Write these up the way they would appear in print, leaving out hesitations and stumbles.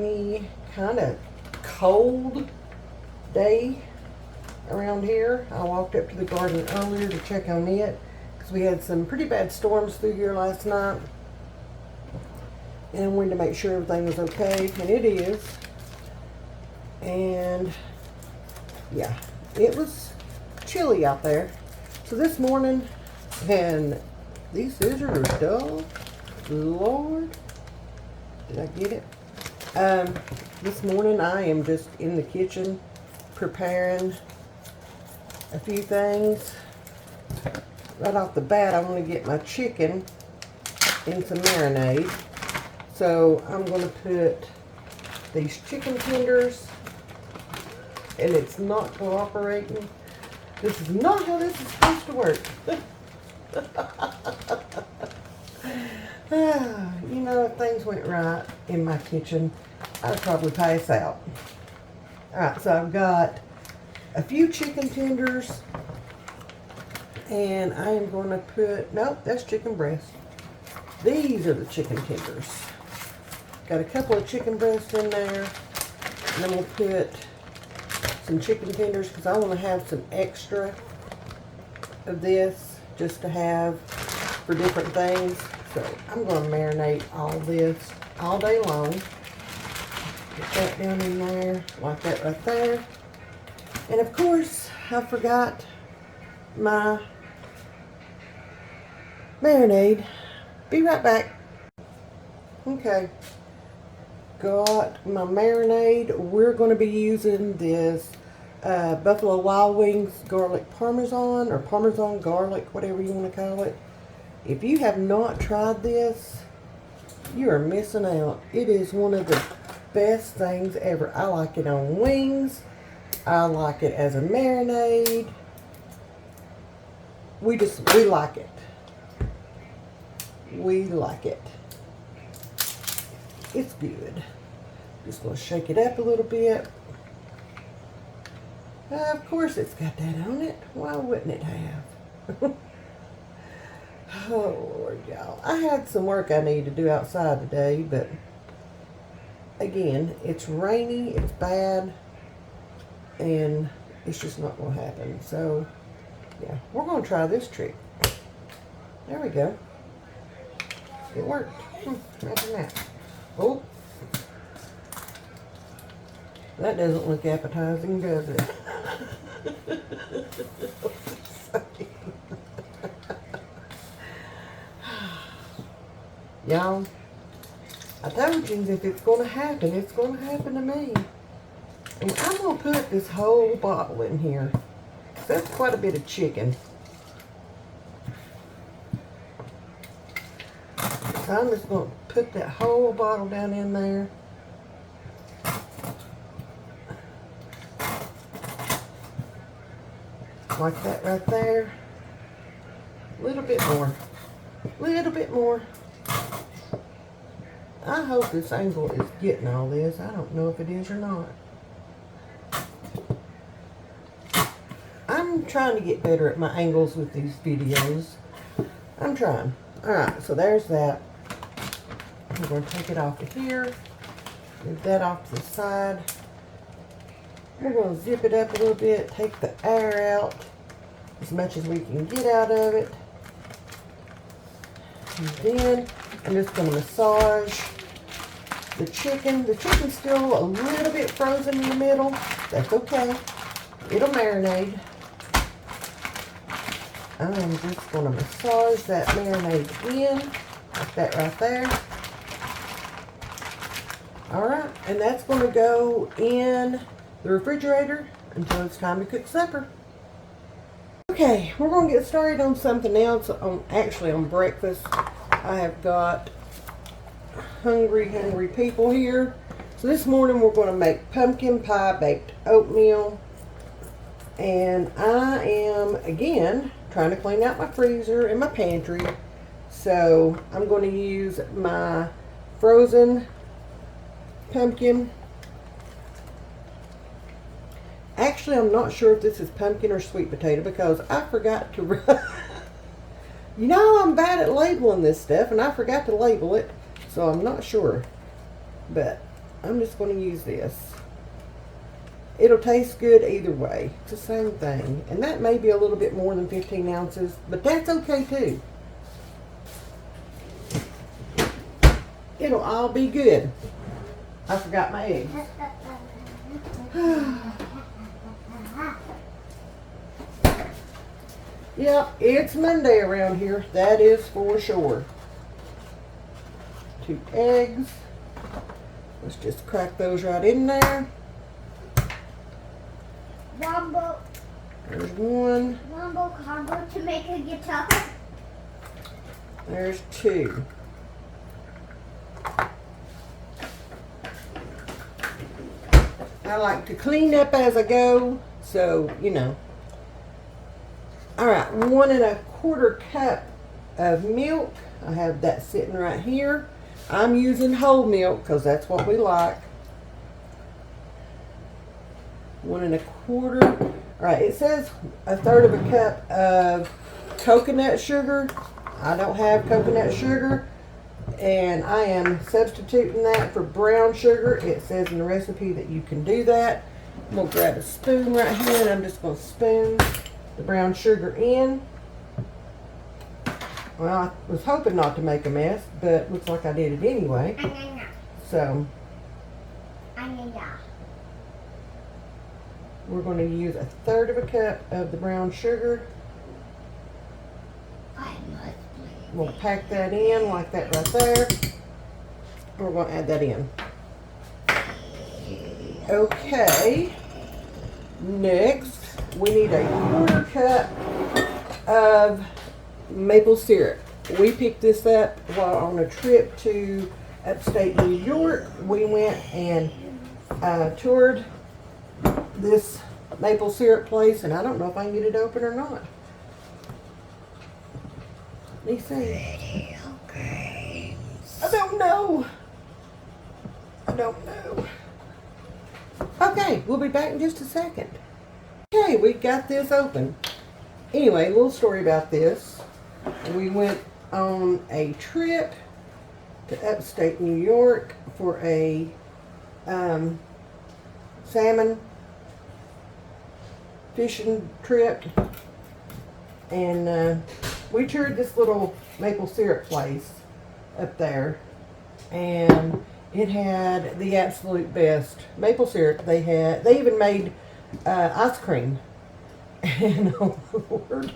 rainy, kind of cold day around here. I walked up to the garden earlier to check on it because we had some pretty bad storms through here last night. And I wanted to make sure everything was okay, and it is. And yeah, it was chilly out there. So this morning, and these scissors are dull. Lord, did I get it? This morning I am just in the kitchen preparing a few things. Right off the bat, I want to get my chicken in some marinade. So I'm going to put these chicken tenders, and it's not cooperating. This is not how this is supposed to work. You know, if things went right in my kitchen, I'd probably pass out. Alright, so I've got a few chicken tenders, and I am going to put, nope, that's chicken breast. These are the chicken tenders. Got a couple of chicken breasts in there, and then we'll put some chicken tenders because I want to have some extra of this just to have for different things. So I'm going to marinate all this all day long. Get that down in there, like that right there. And of course, I forgot my marinade. Be right back. Okay. Got my marinade. We're going to be using this Buffalo Wild Wings garlic parmesan, or parmesan garlic, whatever you want to call it. If you have not tried this, you are missing out. It is one of the best things ever. I like it on wings. I like it as a marinade. We like it. We like it. It's good. Just going to shake it up a little bit. Of course it's got that on it. Why wouldn't it have? Oh, Lord, y'all. I had some work I need to do outside today, but again, it's rainy, it's bad, and it's just not going to happen. So, yeah, we're going to try this trick. There we go. It worked. Imagine that. Oh, that doesn't look appetizing, does it? Y'all, I told you if it's going to happen, it's going to happen to me. And I'm going to put this whole bottle in here. That's quite a bit of chicken. So I'm just going to put that whole bottle down in there. Like that right there. A little bit more. A little bit more. I hope this angle is getting all this. I don't know if it is or not. I'm trying to get better at my angles with these videos. I'm trying. Alright, so there's that. I'm going to take it off of here. Move that off to the side. We're going to zip it up a little bit. Take the air out as much as we can get out of it. And then I'm just going to massage the chicken. The chicken's still a little bit frozen in the middle. That's okay. It'll marinate. I'm just going to massage that marinade in. Like that right there. Alright, and that's going to go in the refrigerator until it's time to cook supper. Okay, we're going to get started on something else, actually on breakfast. I have got hungry people here. So this morning we're going to make pumpkin pie baked oatmeal. And I am, again, trying to clean out my freezer and my pantry. So I'm going to use my frozen pumpkin. Actually, I'm not sure if this is pumpkin or sweet potato because I forgot to you know, I'm bad at labeling this stuff and I forgot to label it, so I'm not sure. But I'm just going to use this. It'll taste good either way. It's the same thing. And that may be a little bit more than 15 ounces, but that's okay too. It'll all be good. I forgot my eggs. Yep, it's Monday around here. That is for sure. 2 eggs. Let's just crack those right in there. Wombo. There's 1. Wombo combo to make a guitar. There's 2. I like to clean up as I go, so, you know. Alright, 1 1/4 cup of milk. I have that sitting right here. I'm using whole milk because that's what we like. 1 1/4. Alright, it says 1/3 of a cup of coconut sugar. I don't have coconut sugar, and I am substituting that for brown sugar. It says in the recipe that you can do that. I'm going to grab a spoon right here, and I'm just going to spoon the brown sugar in. Well, I was hoping not to make a mess, but looks like I did it anyway. So, we're going to use 1/3 of a cup of the brown sugar. We'll pack that in like that right there. We're going to add that in. Okay. Next, we need 1/4 cup of maple syrup. We picked this up while on a trip to upstate New York. We went and toured this maple syrup place, and I don't know if I can get it open or not. Let me see. I don't know. I don't know. Okay, we'll be back in just a second. Okay, we got this open. Anyway, a little story about this. We went on a trip to upstate New York for a salmon fishing trip, and we toured this little maple syrup place up there, and it had the absolute best maple syrup. They even made ice cream. And oh Lord,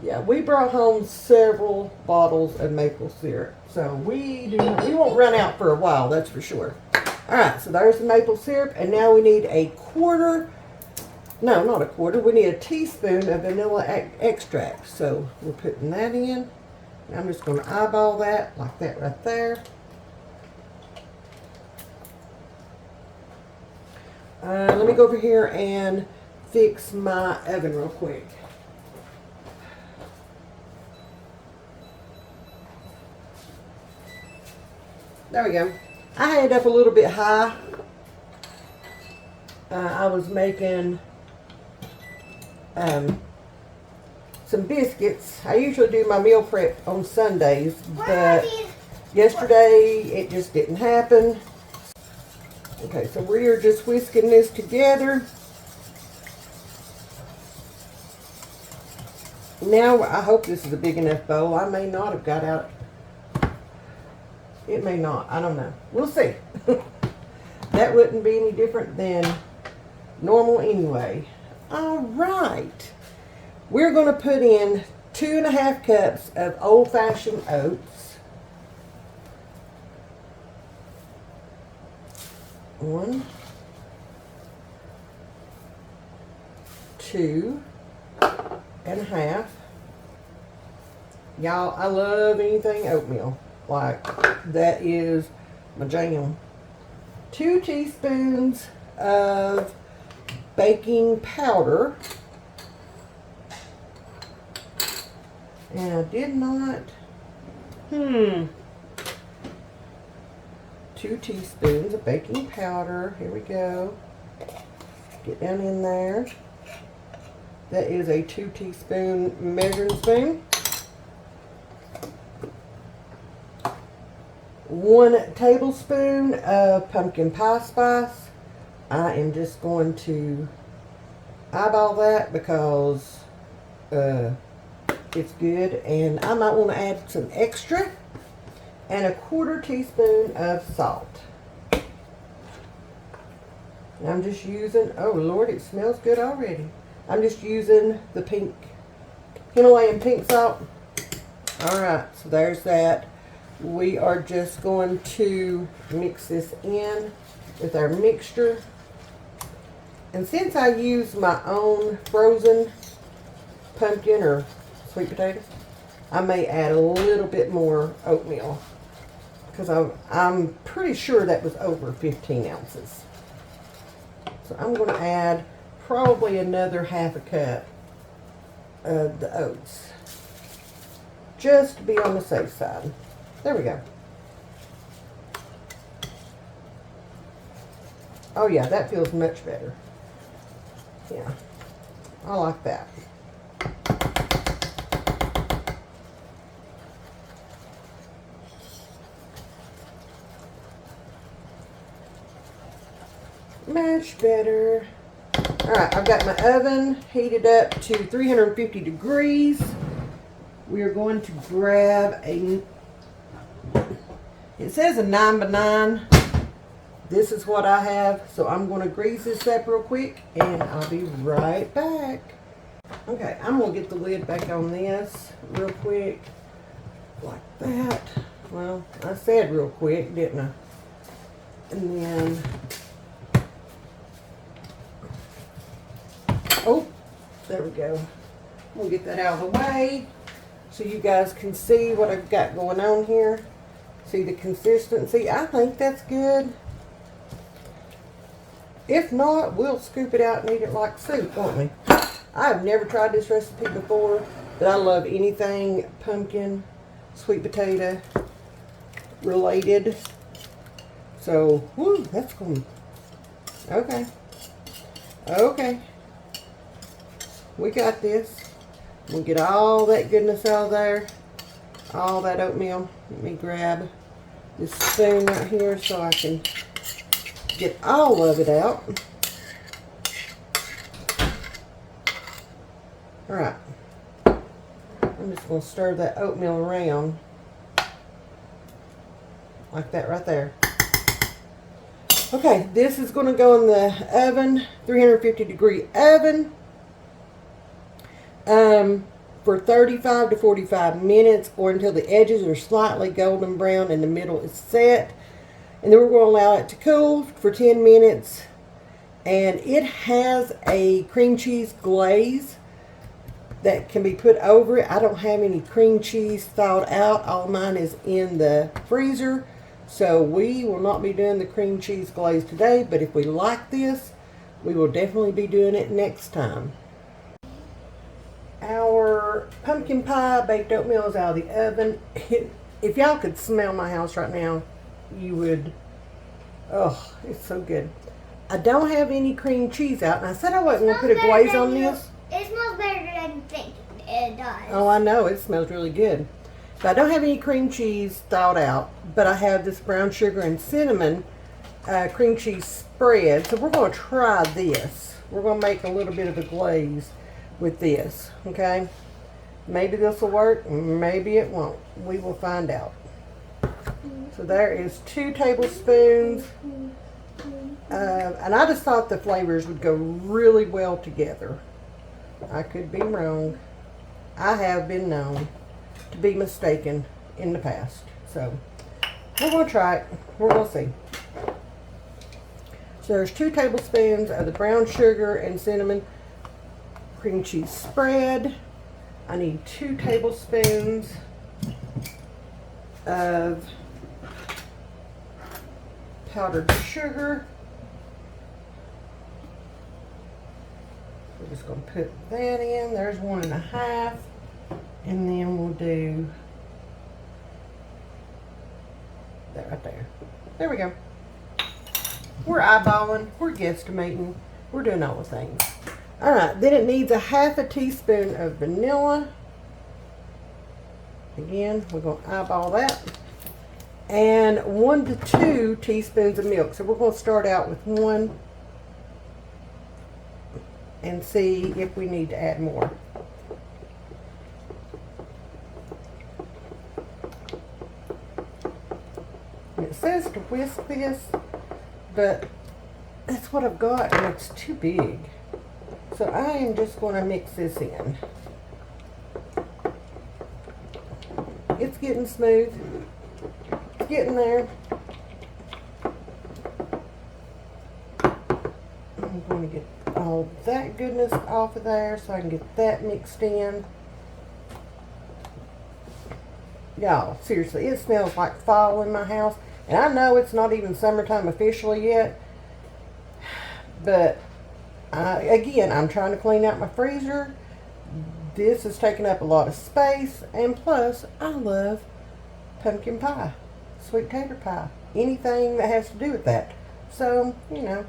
yeah, we brought home several bottles of maple syrup, so we won't run out for a while, that's for sure. All right, so there's the maple syrup, and now we need not a quarter, we need a teaspoon of vanilla extract. So we're putting that in. I'm just going to eyeball that like that right there. Let me go over here and fix my oven real quick. There we go. I had it up a little bit high. I was making some biscuits. I usually do my meal prep on Sundays, but yesterday it just didn't happen. Okay, so we are just whisking this together. Now, I hope this is a big enough bowl. I may not have got out. It may not. I don't know. We'll see. That wouldn't be any different than normal anyway. All right. We're going to put in 2½ cups of old-fashioned oats. 1, 2.5. Y'all, I love anything oatmeal. Like, that is my jam. 2 teaspoons of baking powder. And I did not, 2 teaspoons of baking powder. Here we go. Get down in there. That is a 2 teaspoon measuring spoon. 1 tablespoon of pumpkin pie spice. I am just going to eyeball that because it's good, and I might want to add some extra, and 1/4 teaspoon of salt. And I'm just using, oh Lord, it smells good already. I'm just using the pink Himalayan pink salt. Alright, so there's that. We are just going to mix this in with our mixture. And since I use my own frozen pumpkin or sweet potatoes, I may add a little bit more oatmeal, because I'm pretty sure that was over 15 ounces. So I'm going to add probably another 1/2 cup of the oats, just to be on the safe side. There we go. Oh yeah, that feels much better. Yeah, I like that. Much better. Alright, I've got my oven heated up to 350 degrees. We are going to grab a, it says a 9x9. This is what I have, so I'm going to grease this up real quick and I'll be right back. Okay, I'm going to get the lid back on this real quick, like that. Well, I said real quick, didn't I? And then, oh, there we go. We'll get that out of the way so you guys can see what I've got going on here. See the consistency? I think that's good. If not, we'll scoop it out and eat it like soup, won't we? I've never tried this recipe before, but I love anything pumpkin, sweet potato related. So, whoo, that's going. Okay. Okay. We got this. We'll get all that goodness out of there. All that oatmeal. Let me grab this spoon right here so I can get all of it out. Alright. I'm just going to stir that oatmeal around. Like that right there. Okay, this is going to go in the oven, 350 degree oven, for 35 to 45 minutes, or until the edges are slightly golden brown and the middle is set. And then we're going to allow it to cool for 10 minutes. And it has a cream cheese glaze that can be put over it. I don't have any cream cheese thawed out. All mine is in the freezer. So we will not be doing the cream cheese glaze today. But if we like this, we will definitely be doing it next time. Our pumpkin pie baked oatmeal is out of the oven. If y'all could smell my house right now, you would, oh, it's so good. I don't have any cream cheese out, and I said I wasn't going to put a glaze on this. It smells better than you think it does. Oh, I know, it smells really good. But I don't have any cream cheese thawed out, but I have this brown sugar and cinnamon cream cheese spread. So we're going to try this. We're going to make a little bit of a glaze with this, okay? Maybe this will work, maybe it won't. We will find out. So there is 2 tablespoons. And I just thought the flavors would go really well together. I could be wrong. I have been known to be mistaken in the past. So we're going to try it. We're going to see. So there's 2 tablespoons of the brown sugar and cinnamon cream cheese spread. I need 2 tablespoons of powdered sugar. We're just going to put that in. There's 1 1/2. And then we'll do that right there. There we go. We're eyeballing. We're guesstimating. We're doing all the things. Alright, then it needs a 1/2 teaspoon of vanilla. Again, we're going to eyeball that. and 1 to 2 teaspoons of milk. So we're going to start out with 1 and see if we need to add more. It says to whisk this, but that's what I've got and it's too big. So I am just going to mix this in. It's getting smooth. It's getting there. I'm going to get all that goodness off of there so I can get that mixed in. Y'all, seriously, it smells like fall in my house. And I know it's not even summertime officially yet. But, again, I'm trying to clean out my freezer. This is taking up a lot of space. And plus, I love pumpkin pie, sweet potato pie, anything that has to do with that. So, you know,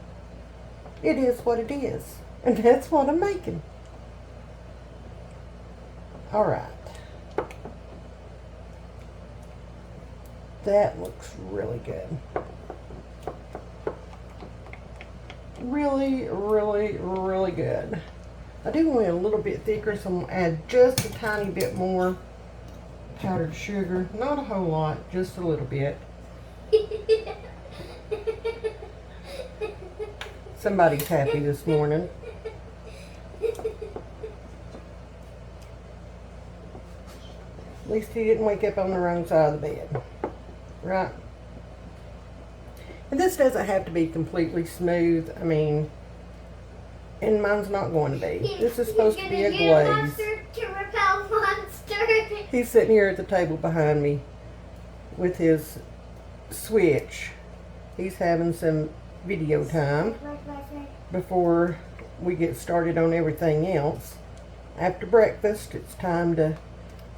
it is what it is. And that's what I'm making. All right. That looks really good. Really, really, really good. I do want it a little bit thicker, so I'm going to add just a tiny bit more powdered sugar. Not a whole lot, just a little bit. Somebody's happy this morning. At least he didn't wake up on the wrong side of the bed. Right? And this doesn't have to be completely smooth. I mean, and mine's not going to be. This is supposed to be a glaze. To repel monster. He's sitting here at the table behind me with his Switch. He's having some video time before we get started on everything else. After breakfast, it's time to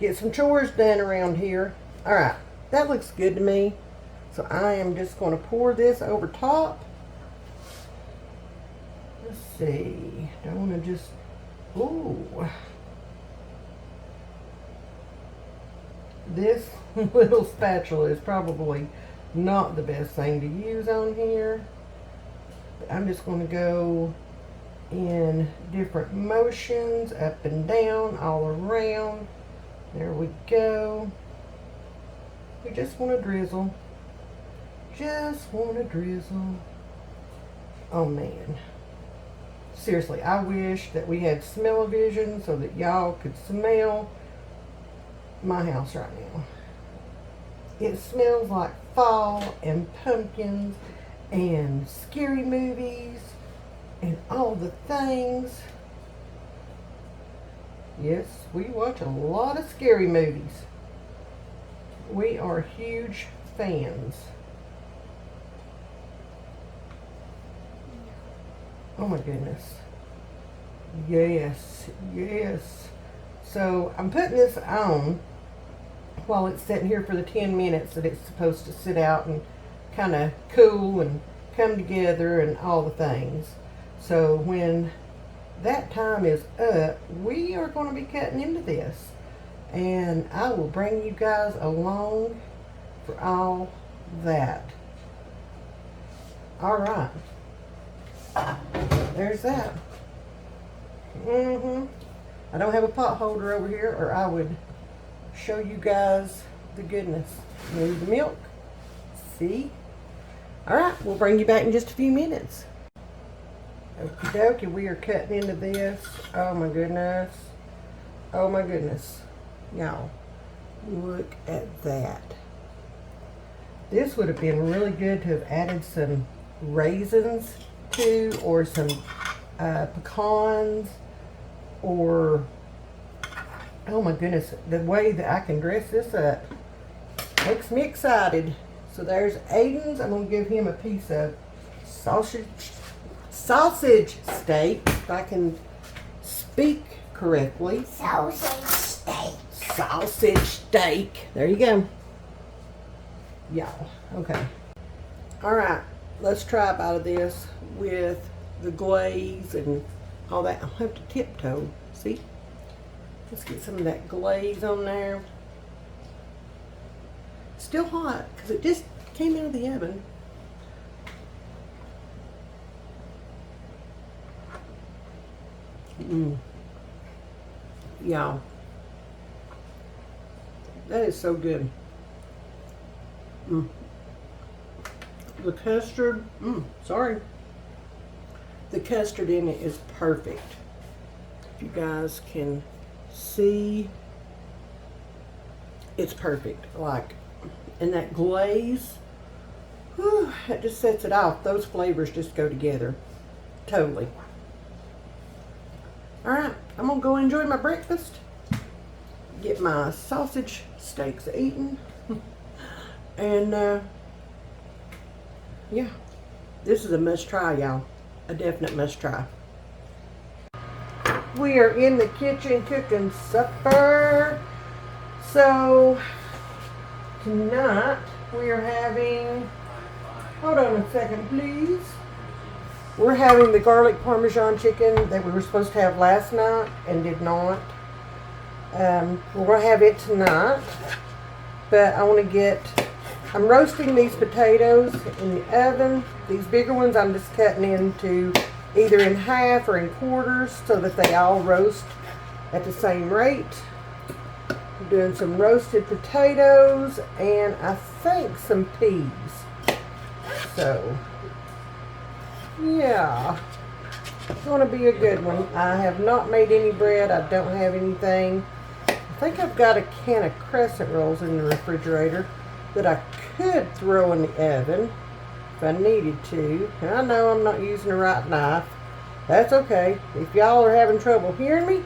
get some chores done around here. All right, that looks good to me. So I am just going to pour this over top. Let's see. I want to just, ooh. This little spatula is probably not the best thing to use on here. But I'm just going to go in different motions, up and down, all around. There we go. We just want to drizzle. Just want to drizzle. Oh man. Seriously, I wish that we had smell-o-vision so that y'all could smell my house right now. It smells like fall and pumpkins and scary movies and all the things. Yes, we watch a lot of scary movies. We are huge fans. Oh my goodness. Yes, yes. So I'm putting this on while it's sitting here for the 10 minutes that it's supposed to sit out and kind of cool and come together and all the things. So when that time is up, we are going to be cutting into this. And I will bring you guys along for all that. All right. There's that. I don't have a pot holder over here, or I would show you guys the goodness. Move the milk. See? All right, we'll bring you back in just a few minutes. Okie dokie, we are cutting into this. Oh my goodness. Oh my goodness. Y'all, look at that. This would have been really good to have added some raisins to, or some pecans, or, oh my goodness, the way that I can dress this up makes me excited. So there's Aiden's. I'm going to give him a piece of sausage steak, if I can speak correctly. Sausage steak. Sausage steak. There you go. Y'all, okay. All right, let's try a bite of this with the glaze and all that. I'll have to tiptoe, see? Let's get some of that glaze on there. Still hot because it just came out of the oven. Yeah. That is so good. The custard, sorry. The custard in it is perfect. If you guys can see, it's perfect. Like, and that glaze, whew, it just sets it off. Those flavors just go together. Totally. Alright, I'm gonna go enjoy my breakfast. Get my sausage steaks eaten. And yeah, this is a must try, y'all. A definite must try. We are in the kitchen cooking supper. So tonight we are having, hold on a second please. We're having the garlic parmesan chicken that we were supposed to have last night and did not. We're going to have it tonight. But I want to get, I'm roasting these potatoes in the oven. These bigger ones I'm just cutting into either in half or in quarters so that they all roast at the same rate. I'm doing some roasted potatoes and I think some peas. So, yeah, it's going to be a good one. I have not made any bread. I don't have anything. I think I've got a can of crescent rolls in the refrigerator that I could throw in the oven if I needed to. And I know I'm not using the right knife. That's okay. If y'all are having trouble hearing me,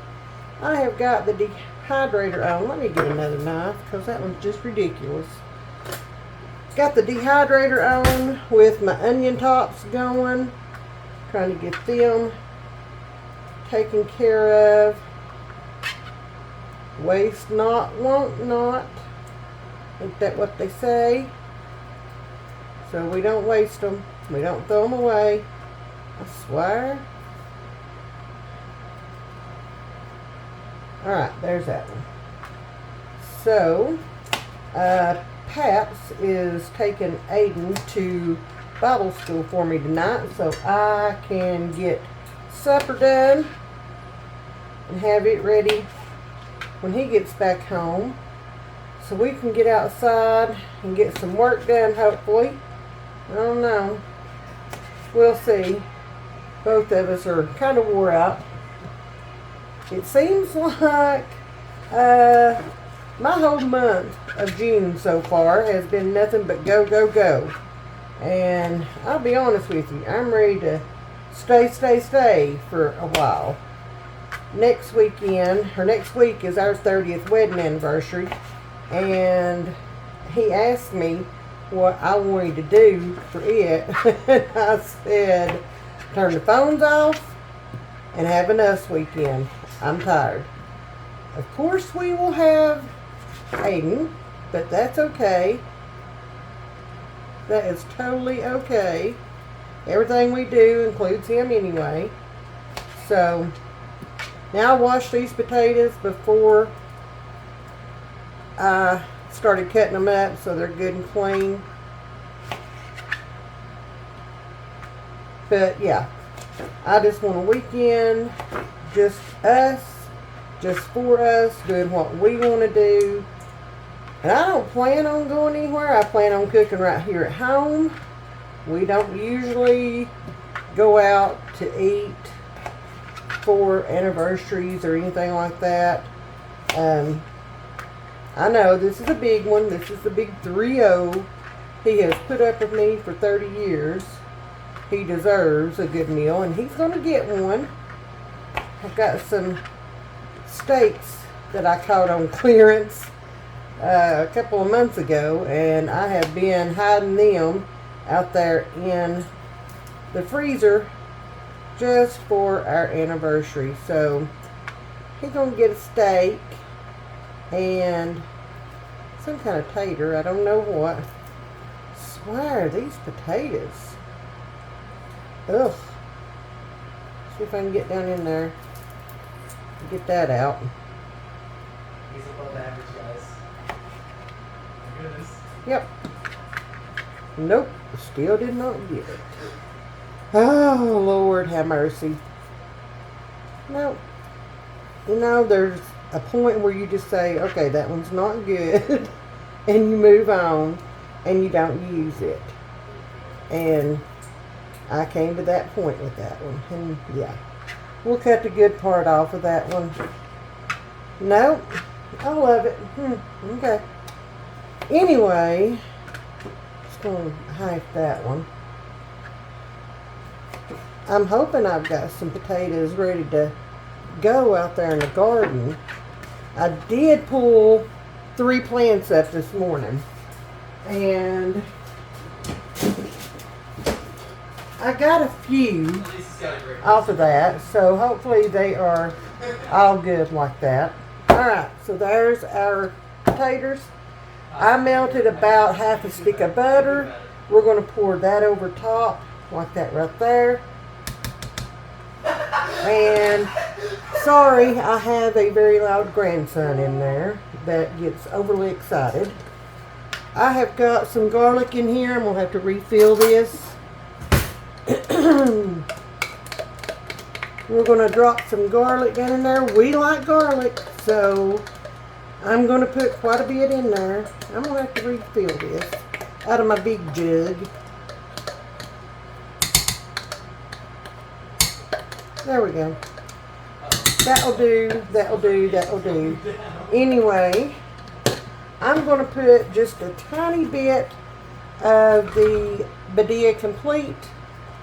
I have got the dehydrator on. Let me get another knife because that one's just ridiculous. Got the dehydrator on with my onion tops going. Trying to get them taken care of. Waste not, want not. Ain't that what they say? So we don't waste them. We don't throw them away. I swear. Alright, there's that one. So, Paps is taking Aiden to Bible school for me tonight so I can get supper done and have it ready when he gets back home so we can get outside and get some work done hopefully. I don't know. We'll see. Both of us are kind of wore out. It seems like my whole month of June so far has been nothing but go, go, go. And I'll be honest with you, I'm ready to stay for a while. Next weekend, or next week is our 30th wedding anniversary. And he asked me what I wanted to do for it. And I said, turn the phones off and have an us weekend. I'm tired. Of course we will have Aiden, but that's okay. That is totally okay. Everything we do includes him anyway. So, now I washed these potatoes before I started cutting them up so they're good and clean. But yeah, I just want a weekend, just us, just for us, doing what we want to do. And I don't plan on going anywhere. I plan on cooking right here at home. We don't usually go out to eat for anniversaries or anything like that. I know this is a big one. This is the big 3-0. He has put up with me for 30 years. He deserves a good meal, and he's going to get one. I've got some steaks that I caught on clearance a couple of months ago, and I have been hiding them out there in the freezer just for our anniversary. So he's gonna get a steak and some kind of tater, I don't know what. Swear, these potatoes, ugh. See if I can get down in there and get that out. He's above average, guys. My goodness. Yep. Nope. Still did not get it. Oh, Lord have mercy. Nope. You know, there's a point where you just say, okay, that one's not good. And you move on. And you don't use it. And I came to that point with that one. And yeah. We'll cut the good part off of that one. Nope. I love it. Okay. Anyway, just going to hide that one. I'm hoping I've got some potatoes ready to go out there in the garden. I did pull 3 plants up this morning. And I got a few off of that. So hopefully they are all good like that. Alright, so there's our potatoes. I melted about half a stick of butter. We're going to pour that over top, like that right there. And sorry, I have a very loud grandson in there that gets overly excited. I have got some garlic in here. I'm going to have to refill this. We're going to drop some garlic down in there. We like garlic, so I'm going to put quite a bit in there. I'm going to have to refill this out of my big jug. There we go. That'll do, that'll do, that'll do. Anyway, I'm going to put just a tiny bit of the Badia Complete.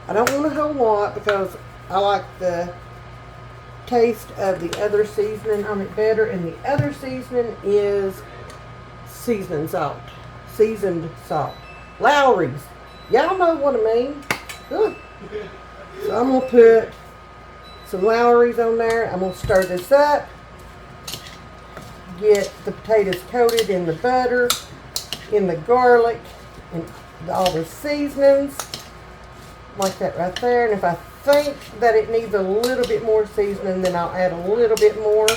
I don't want a whole lot because I like the taste of the other seasoning on it better. And the other seasoning is seasoned salt. Seasoned salt. Lowry's. Y'all know what I mean. Ugh. So I'm going to put some Lowry's on there. I'm going to stir this up. Get the potatoes coated in the butter, in the garlic, and all the seasonings. Like that right there. And if I think that it needs a little bit more seasoning, then I'll add a little bit more.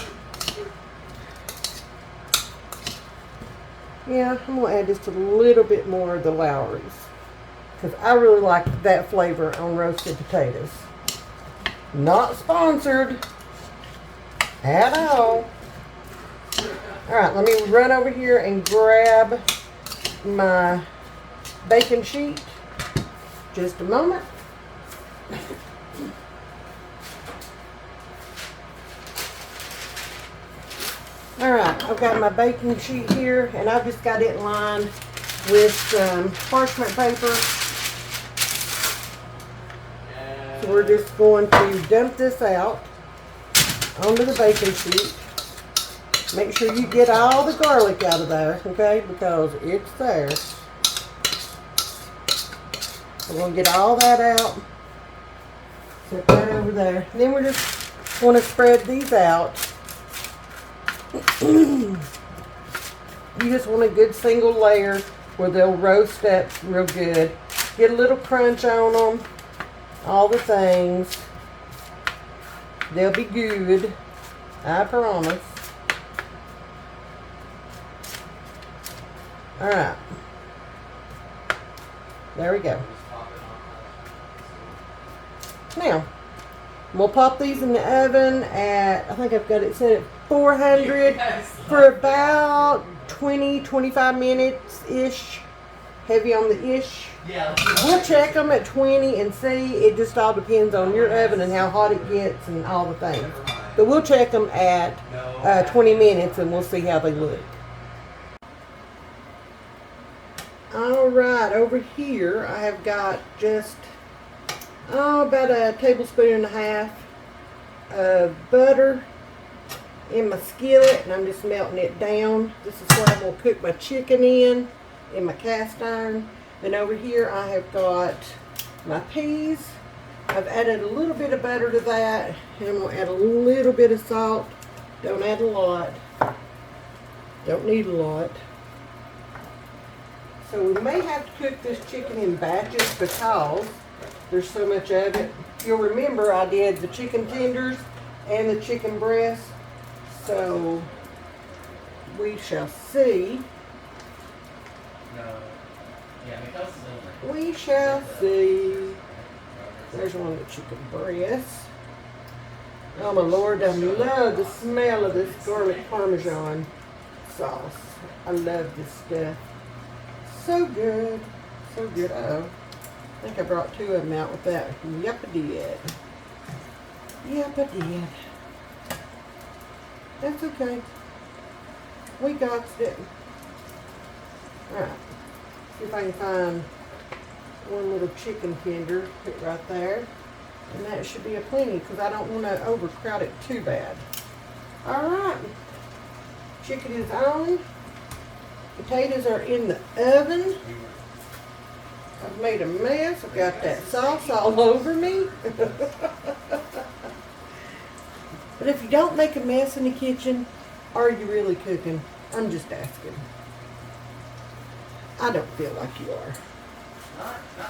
Yeah, I'm going to add just a little bit more of the Lowry's. Because I really like that flavor on roasted potatoes. Not sponsored at all. Alright, let me run over here and grab my baking sheet. Just a moment. Alright, I've got my baking sheet here, and I've just got it lined with some parchment paper. So we're just going to dump this out onto the baking sheet. Make sure you get all the garlic out of there, okay, because it's there. We're going to get all that out. Set that over there. And then we're just going to spread these out. You just want a good single layer where they'll roast up real good. Get a little crunch on them. All the things. They'll be good. I promise. Alright. There we go. Now, we'll pop these in the oven at, I think I've got it set at 400 for about 20-25 minutes-ish. Heavy on the ish. We'll check them at 20 and see. It just all depends on your oven and how hot it gets and all the things. But we'll check them at 20 minutes and we'll see how they look. Alright, over here I have got just about a tablespoon and a half of butter in my skillet, and I'm just melting it down. This is what I'm going to cook my chicken in my cast iron. Then over here I have got my peas. I've added a little bit of butter to that, and I'm going to add a little bit of salt. Don't add a lot. Don't need a lot. So we may have to cook this chicken in batches because there's so much of it. You'll remember I did the chicken tenders and the chicken breast. So we shall see. No. We shall see. There's one of the chicken breasts. Oh my Lord, I love the smell of this garlic parmesan sauce. I love this stuff. So good. So good. Uh-oh. I think I brought two of them out with that. Yep, I did. Yep, I did. That's okay. We got it. Alright. See if I can find one little chicken tender. Put it right there. And that should be a plenty because I don't want to overcrowd it too bad. Alright. Chicken is on. Potatoes are in the oven. I've made a mess. I've got that sauce all over me. But if you don't make a mess in the kitchen, are you really cooking? I'm just asking. I don't feel like you are.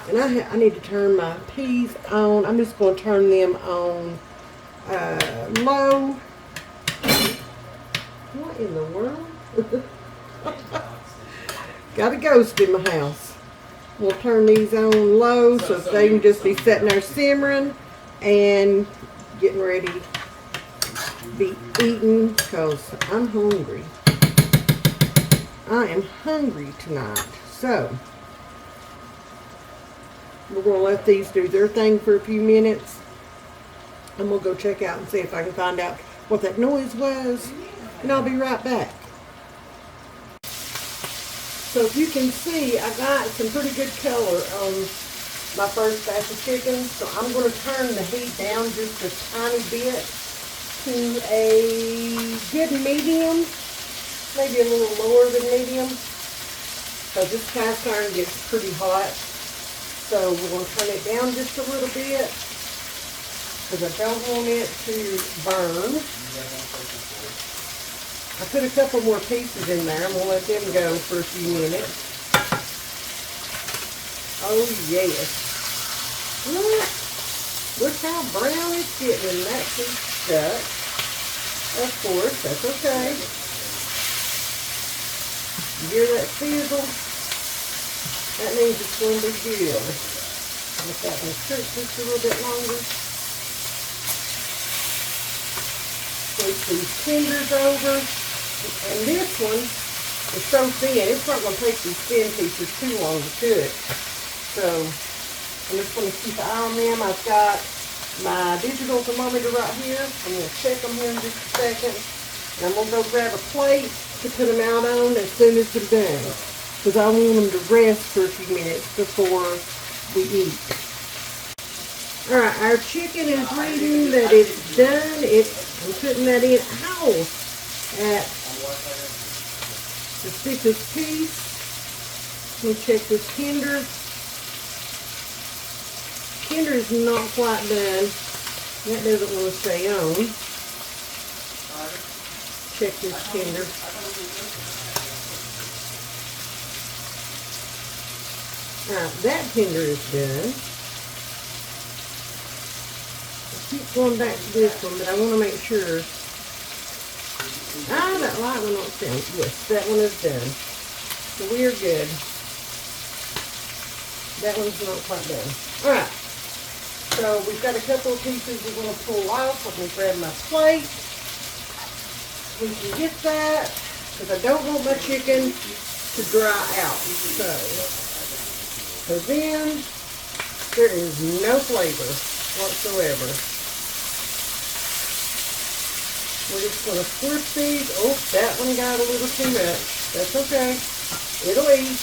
And I need to turn my peas on. I'm just going to turn them on low. What in the world? Got a ghost in my house. We'll turn these on low so they can just be sitting there simmering and getting ready to be eaten because I'm hungry. I am hungry tonight. So, we're going to let these do their thing for a few minutes. And we'll go check out and see if I can find out what that noise was. And I'll be right back. So if you can see, I got some pretty good color on my first batch of chicken. So I'm going to turn the heat down just a tiny bit to a good medium. Maybe a little lower than medium. So this cast iron gets pretty hot. So we're going to turn it down just a little bit because I don't want it to burn. I put a couple more pieces in there. I'm going to let them go for a few minutes. Oh yes. Look how brown it's getting and that piece stuck. Of course, that's okay. You hear that sizzle? That means it's going to be good. Let that one cook just a little bit longer. Place these tenders over. And this one is so thin, it's not going to take these thin pieces too long to cook. So, I'm just going to keep an eye on them. I've got my digital thermometer right here. I'm going to check them here in just a second. And I'm going to go grab a plate to put them out on as soon as they're done. Because I want them to rest for a few minutes before we eat. Alright, our chicken is reading that it's done. I'm putting that in. Ow! At the thickest piece. Let me check this tender. Tender is not quite done. That doesn't want to stay on. Check this tender. Alright, that tender is done. I keep going back to this one, but I want to make sure. Ah, that light one won't stand. Yes, that one is done. So we are good. That one's not quite done. Alright. So we've got a couple of pieces we're going to pull off. I'm going to grab my plate. We can get that. Because I don't want my chicken to dry out. So then there is no flavor whatsoever. We're just going to flip these. Oh, that one got a little too much. That's okay. It'll eat.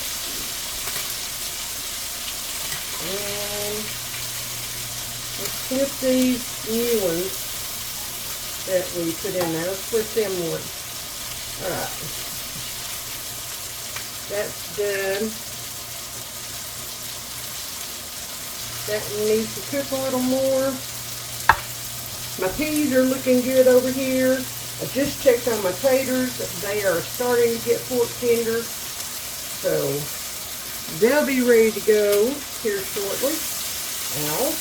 And let's flip these new ones that we put in there. Let's flip them one. Alright. That's done. That one needs to cook a little more. My peas are looking good over here. I just checked on my taters. They are starting to get fork tender. So they'll be ready to go here shortly. Now,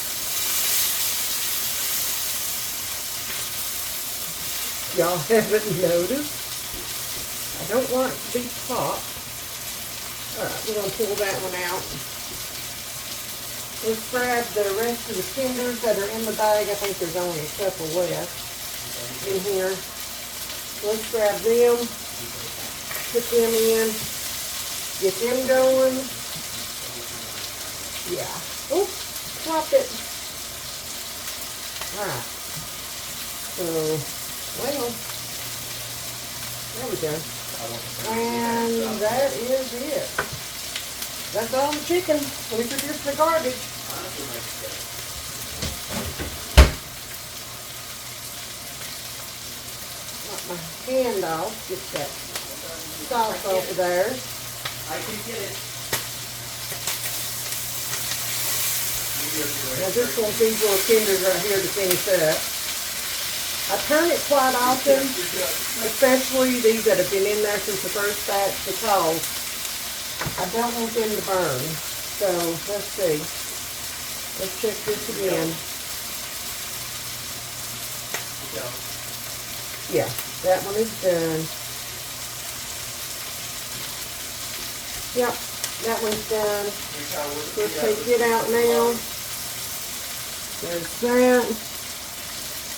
y'all haven't noticed, I don't want it to be popped Alright, we're going to pull that one out. Let's grab the rest of the tenders that are in the bag. I think there's only a couple left in here. Let's grab them, put them in, get them going. Yeah. Oh, drop it. Alright. So, well, there we go. And that is it. That's all the chicken. Let me produce the garbage. Got my hand off. Get that sauce over there. I can get it. Now this one's these little tenders right here to finish up. I turn it quite often, especially these that have been in there since the first batch, because I don't want them to burn. So let's see. Let's check this again. Yeah, that one is done. Yep, that one's done. Let's take it out now. There's that.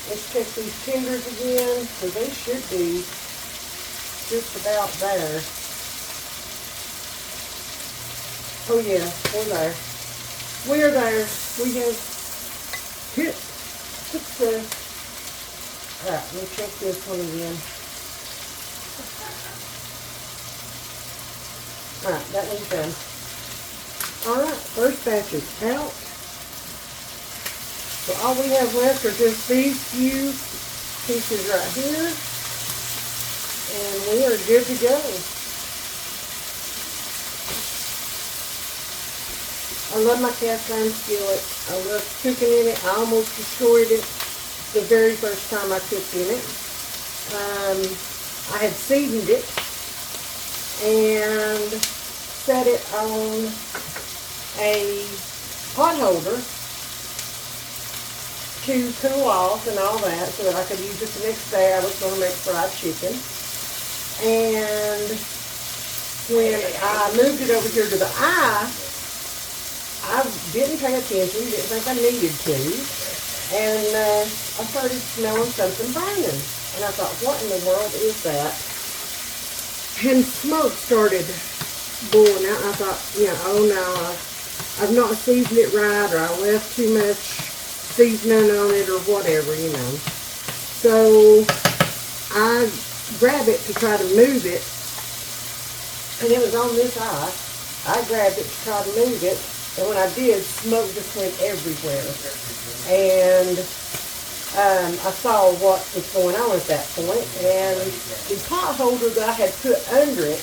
Let's check these tenders again, because they should be just about there. Oh yeah, we're there. We're there. We have hit success. Alright, let me check this one again. Alright, that one's done. Alright, first batch is out. So all we have left are just these few pieces right here. And we are good to go. I love my cast iron skillet. I love cooking in it. I almost destroyed it the very first time I cooked in it. I had seasoned it and set it on a pot holder to cool off and all that so that I could use it the next day. I was going to make fried chicken. And when I moved it over here to the eye, I didn't pay attention, didn't think I needed to. And I started smelling something burning. And I thought, what in the world is that? And smoke started blowing out. I thought, oh no, I've not seasoned it right, or I left too much seasoning on it, or whatever, So I grabbed it to try to move it, and it was on this eye. I grabbed it to try to move it, and when I did, smoke just went everywhere. And I saw what was going on at that point, and the pot holder that I had put under it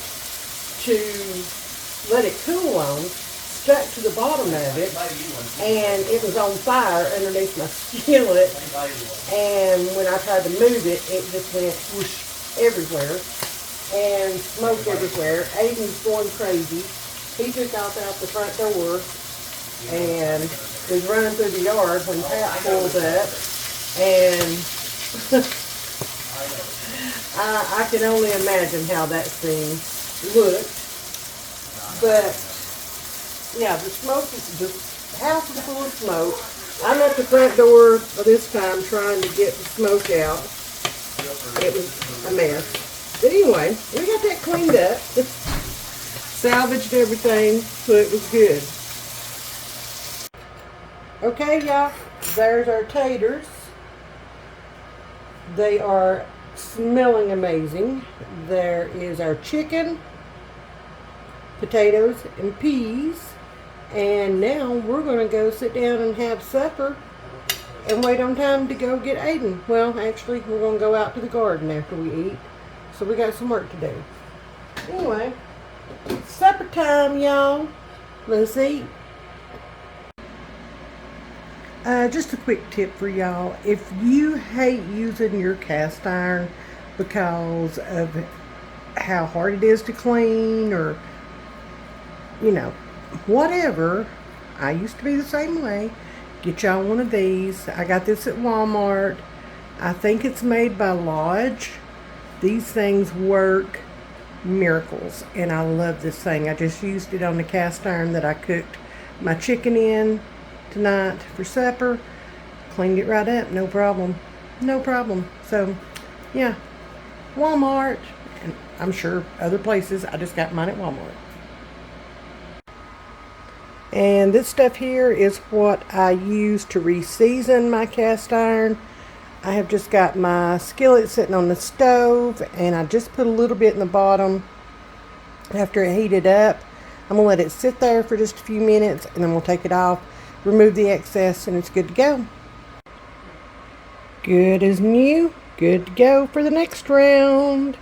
to let it cool on stuck to the bottom of it, and it was on fire underneath my skillet. And when I tried to move it, it just went whoosh everywhere and smoke everywhere. Aiden's going crazy. He took off out the front door and was running through the yard when Pat pulled up, and I can only imagine how that thing looked. But yeah, the smoke is the house is full of smoke. I'm at the front door this time trying to get the smoke out. It was a mess. But anyway, we got that cleaned up. Salvaged everything, so it was good. Okay, y'all, there's our taters. They are smelling amazing. There is our chicken, potatoes, and peas. And now we're going to go sit down and have supper and wait on time to go get Aiden. Well, actually, we're going to go out to the garden after we eat. So we got some work to do. Anyway, supper time, y'all. Let's eat. Just a quick tip for y'all. If you hate using your cast iron because of how hard it is to clean, or, whatever, I used to be the same way, get y'all one of these. I got this at Walmart. I think it's made by Lodge. These things work miracles, and I love this thing. I just used it on the cast iron that I cooked my chicken in tonight for supper. Cleaned it right up, no problem. No problem. So, yeah, Walmart, and I'm sure other places. I just got mine at Walmart. And this stuff here is what I use to re-season my cast iron. I have just got my skillet sitting on the stove, and I just put a little bit in the bottom after it heated up. I'm going to let it sit there for just a few minutes, and then we'll take it off, remove the excess, and it's good to go. Good as new, good to go for the next round.